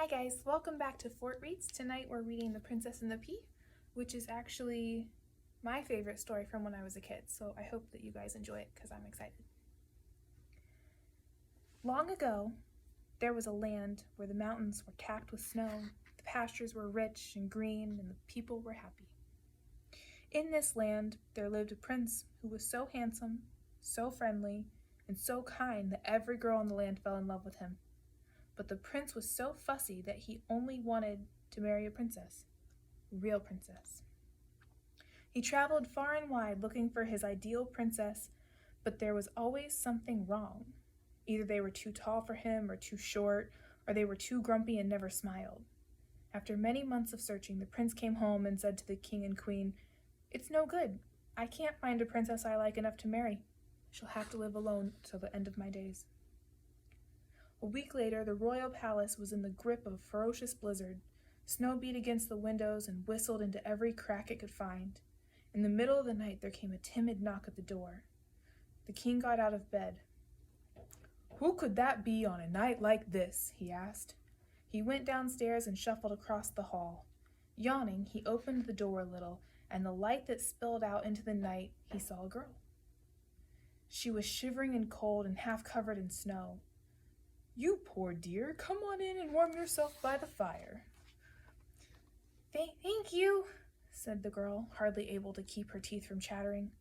Hi guys, welcome back to Fort Reads. Tonight we're reading The Princess and the Pea, which is actually my favorite story from when I was a kid, so I hope that you guys enjoy it because I'm excited. Long ago, there was a land where the mountains were capped with snow, the pastures were rich and green, and the people were happy. In this land, there lived a prince who was so handsome, so friendly, and so kind that every girl in the land fell in love with him. But the prince was so fussy that he only wanted to marry a princess, a real princess. He traveled far and wide looking for his ideal princess, but there was always something wrong. Either they were too tall for him or too short, or they were too grumpy and never smiled. After many months of searching, the prince came home and said to the king and queen, "It's no good. I can't find a princess I like enough to marry. I shall have to live alone till the end of my days." A week later, the royal palace was in the grip of a ferocious blizzard. Snow beat against the windows and whistled into every crack it could find. In the middle of the night, there came a timid knock at the door. The king got out of bed. "Who could that be on a night like this?" he asked. He went downstairs and shuffled across the hall. Yawning, he opened the door a little, and the light that spilled out into the night, he saw a girl. She was shivering and cold and half covered in snow. "You poor dear, come on in and warm yourself by the fire." Thank you," said the girl, hardly able to keep her teeth from chattering.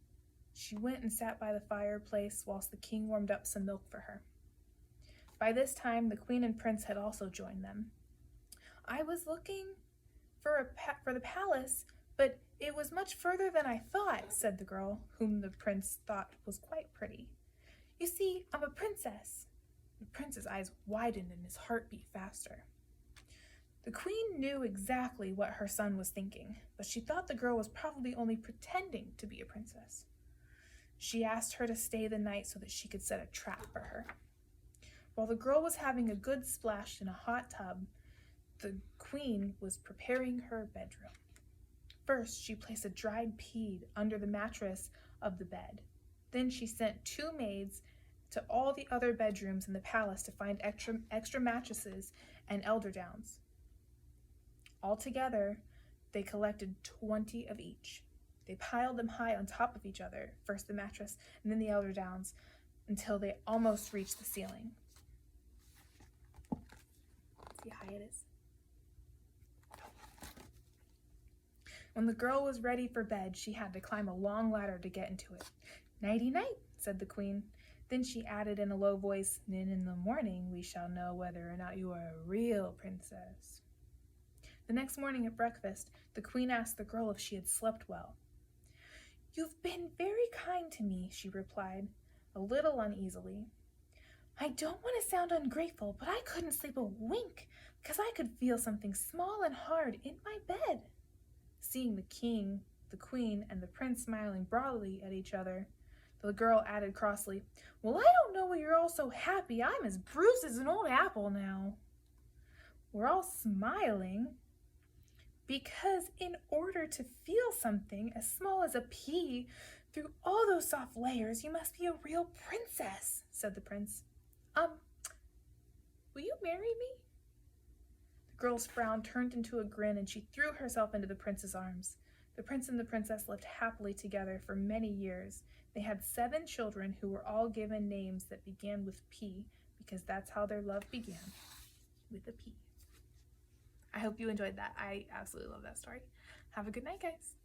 She went and sat by the fireplace whilst the king warmed up some milk for her. By this time, the queen and prince had also joined them. "I was looking for the palace, but it was much further than I thought," said the girl, whom the prince thought was quite pretty. "You see, I'm a princess." The prince's eyes widened and his heart beat faster. The queen knew exactly what her son was thinking, but she thought the girl was probably only pretending to be a princess. She asked her to stay the night so that she could set a trap for her. While the girl was having a good splash in a hot tub, the queen was preparing her bedroom. First, she placed a dried pea under the mattress of the bed. Then she sent 2 maids to all the other bedrooms in the palace to find extra mattresses and elderdowns. Altogether, they collected 20 of each. They piled them high on top of each other, first the mattress and then the elderdowns, until they almost reached the ceiling. See how high it is? When the girl was ready for bed, she had to climb a long ladder to get into it. "Nighty-night," said the queen. Then she added in a low voice, "Then in the morning we shall know whether or not you are a real princess." The next morning at breakfast, the queen asked the girl if she had slept well. "You've been very kind to me," she replied, a little uneasily. "I don't want to sound ungrateful, but I couldn't sleep a wink because I could feel something small and hard in my bed." Seeing the king, the queen, and the prince smiling broadly at each other, the girl added crossly, "Well, I don't know why you're all so happy. I'm as bruised as an old apple now." We're all smiling because in order to feel something as small as a pea through all those soft layers, you must be a real princess, said the prince. Will you marry me?" The girl's frown turned into a grin and she threw herself into the prince's arms. The prince and the princess lived happily together for many years. They had 7 children who were all given names that began with P, because that's how their love began, with a P. I hope you enjoyed that. I absolutely love that story. Have a good night, guys.